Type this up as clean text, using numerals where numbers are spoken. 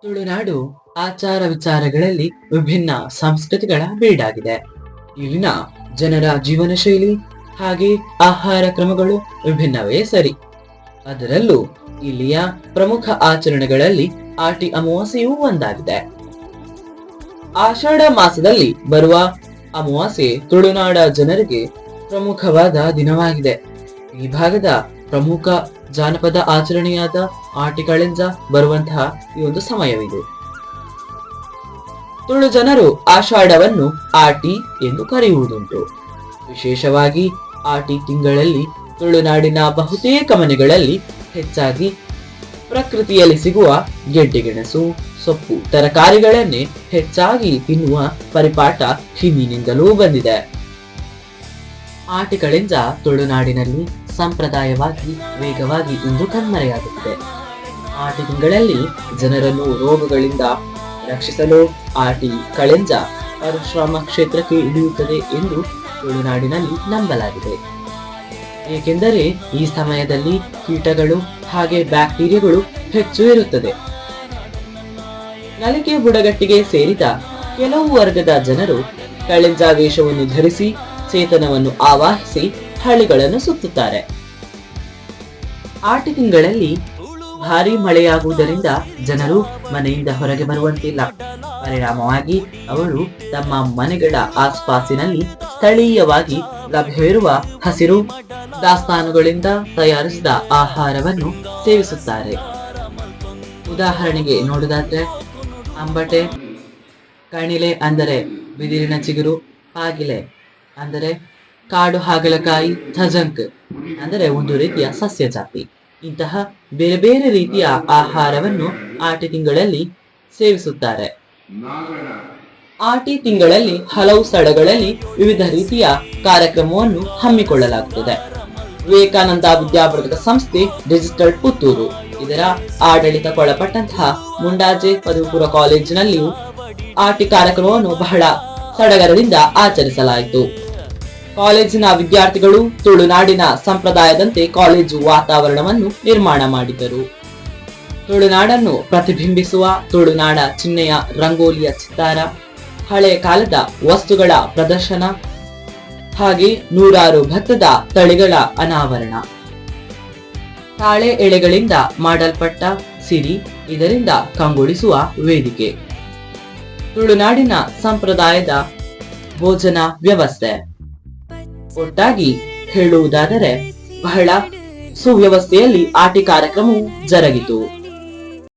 ತುಳುನಾಡು ಆಚಾರ ವಿಚಾರಗಳಲ್ಲಿ ವಿಭಿನ್ನ ಸಂಸ್ಕೃತಿಗಳ ಬೀಡಾಗಿದೆ. ಇಲ್ಲಿನ ಜನರ ಜೀವನ ಶೈಲಿ ಹಾಗೆ ಆಹಾರ ಕ್ರಮಗಳು ವಿಭಿನ್ನವೇ ಸರಿ. ಅದರಲ್ಲೂ ಇಲ್ಲಿಯ ಪ್ರಮುಖ ಆಚರಣೆಗಳಲ್ಲಿ ಆಟಿ ಅಮಾವಾಸ್ಯೆಯೂ ಒಂದಾಗಿದೆ. ಆಷಾಢ ಮಾಸದಲ್ಲಿ ಬರುವ ಅಮಾವಾಸ್ಯೆ ತುಳುನಾಡ ಜನರಿಗೆ ಪ್ರಮುಖವಾದ ದಿನವಾಗಿದೆ. ಈ ಭಾಗದ ಪ್ರಮುಖ ಜಾನಪದ ಆಚರಣೆಯಾದ ಆಟಿಗಳಿಂದ ಬರುವಂತಹ ಈ ಒಂದು ಸಮಯವಿದು. ತುಳು ಜನರು ಆಷಾಢವನ್ನು ಆಟಿ ಎಂದು ಕರೆಯುವುದುಂಟು. ವಿಶೇಷವಾಗಿ ಆಟಿ ತಿಂಗಳಲ್ಲಿ ತುಳುನಾಡಿನ ಬಹುತೇಕ ಮನೆಗಳಲ್ಲಿ ಹೆಚ್ಚಾಗಿ ಪ್ರಕೃತಿಯಲ್ಲಿ ಸಿಗುವ ಗೆಡ್ಡೆಗೆಣಸು, ಸೊಪ್ಪು, ತರಕಾರಿಗಳನ್ನೇ ಹೆಚ್ಚಾಗಿ ತಿನ್ನುವ ಪರಿಪಾಠ ಹಿಂದಿನಿಂದಲೂ ಬಂದಿದೆ. ಆಟಿಗಳಿಂದ ತುಳುನಾಡಿನಲ್ಲಿ ಸಂಪ್ರದಾಯವಾಗಿ ವೇಗವಾಗಿ ಇಂದು ಕಣ್ಮರೆಯಾಗುತ್ತಿದೆ. ಆಟಿ ತಿಂಗಳಲ್ಲಿ ಜನರನ್ನು ರೋಗಗಳಿಂದ ರಕ್ಷಿಸಲು ಆಟಿ ಕಳೆಂಜ ಪರಶುರಾಮ ಕ್ಷೇತ್ರಕ್ಕೆ ಇಳಿಯುತ್ತದೆ ಎಂದು ತುಳುನಾಡಿನಲ್ಲಿ ನಂಬಲಾಗಿದೆ. ಏಕೆಂದರೆ ಈ ಸಮಯದಲ್ಲಿ ಕೀಟಗಳು ಹಾಗೆ ಬ್ಯಾಕ್ಟೀರಿಯಾಗಳು ಹೆಚ್ಚು ಇರುತ್ತದೆ. ನಲಿಕೆ ಬುಡಗಟ್ಟಿಗೆ ಸೇರಿದ ಕೆಲವು ವರ್ಗದ ಜನರು ಕಳೆಂಜ ವೇಷವನ್ನು ಧರಿಸಿ ಚೇತನವನ್ನು ಆವಾಹಿಸಿ ಹಳ್ಳಿಗಳನ್ನು ಸುತ್ತುತ್ತಾರೆ. ಆಟಿ ತಿಂಗಳಲ್ಲಿ ಭಾರಿ ಮಳೆಯಾಗುವುದರಿಂದ ಜನರು ಮನೆಯಿಂದ ಹೊರಗೆ ಬರುವಂತಿಲ್ಲ. ಪರಿಣಾಮವಾಗಿ ಅವರು ತಮ್ಮ ಮನೆಗಳ ಆಸ್ಪಾಸಿನಲ್ಲಿ ಸ್ಥಳೀಯವಾಗಿ ಲಭ್ಯವಿರುವ ಹಸಿರು ದಾಸ್ತಾನುಗಳಿಂದ ತಯಾರಿಸಿದ ಆಹಾರವನ್ನು ಸೇವಿಸುತ್ತಾರೆ. ಉದಾಹರಣೆಗೆ ನೋಡುವುದಾದ್ರೆ ಅಂಬಟೆ, ಕಣಿಲೆ ಅಂದರೆ ಬಿದಿರಿನ ಚಿಗುರು, ಪಾಗಿಲೆ ಅಂದರೆ ಕಾಡು ಹಾಗಲಕಾಯಿ, ಥಜಂಕ್ ಅಂದರೆ ಒಂದು ರೀತಿಯ ಸಸ್ಯ ಜಾತಿ. ಇಂತಹ ಬೇರೆ ಬೇರೆ ರೀತಿಯ ಆಹಾರವನ್ನು ಆಟಿ ತಿಂಗಳಲ್ಲಿ ಸೇವಿಸುತ್ತಾರೆ. ಆಟಿ ತಿಂಗಳಲ್ಲಿ ಹಲವು ಸ್ಥಳಗಳಲ್ಲಿ ವಿವಿಧ ರೀತಿಯ ಕಾರ್ಯಕ್ರಮವನ್ನು ಹಮ್ಮಿಕೊಳ್ಳಲಾಗುತ್ತದೆ. ವಿವೇಕಾನಂದ ವಿದ್ಯಾವರ್ಧಕ ಸಂಸ್ಥೆ ಡಿಜಿಟಲ್ ಪುತ್ತೂರು ಇದರ ಆಡಳಿತಕ್ಕೊಳಪಟ್ಟಂತಹ ಮುಂಡಾಜೆ ಪದವಿಪೂರ್ವ ಕಾಲೇಜಿನಲ್ಲಿಯೂ ಆಟಿ ಕಾರ್ಯಕ್ರಮವನ್ನು ಬಹಳ ಸಡಗರದಿಂದ ಆಚರಿಸಲಾಯಿತು. ಕಾಲೇಜಿನ ವಿದ್ಯಾರ್ಥಿಗಳು ತುಳುನಾಡಿನ ಸಂಪ್ರದಾಯದಂತೆ ಕಾಲೇಜು ವಾತಾವರಣವನ್ನು ನಿರ್ಮಾಣ ಮಾಡಿದರು. ತುಳುನಾಡನ್ನು ಪ್ರತಿಬಿಂಬಿಸುವ ತುಳುನಾಡ ಚಿಹ್ನೆಯ ರಂಗೋಲಿಯ ಚಿತ್ತಾರ, ಹಳೆ ಕಾಲದ ವಸ್ತುಗಳ ಪ್ರದರ್ಶನ ಹಾಗೆ ನೂರಾರು ಭತ್ತದ ತಳಿಗಳ ಅನಾವರಣ, ತಾಳೆ ಎಳೆಗಳಿಂದ ಮಾಡಲ್ಪಟ್ಟ ಸಿರಿ ಇದರಿಂದ ಕಂಗೊಳಿಸುವ ವೇದಿಕೆ, ತುಳುನಾಡಿನ ಸಂಪ್ರದಾಯದ ಭೋಜನ ವ್ಯವಸ್ಥೆ. ಒಟ್ಟಾಗಿ ಹೇಳುವುದಾದರೆ ಬಹಳ ಸುವ್ಯವಸ್ಥೆಯಲ್ಲಿ ಆಟಿ ಕಾರ್ಯಕ್ರಮವು ಜರುಗಿತು.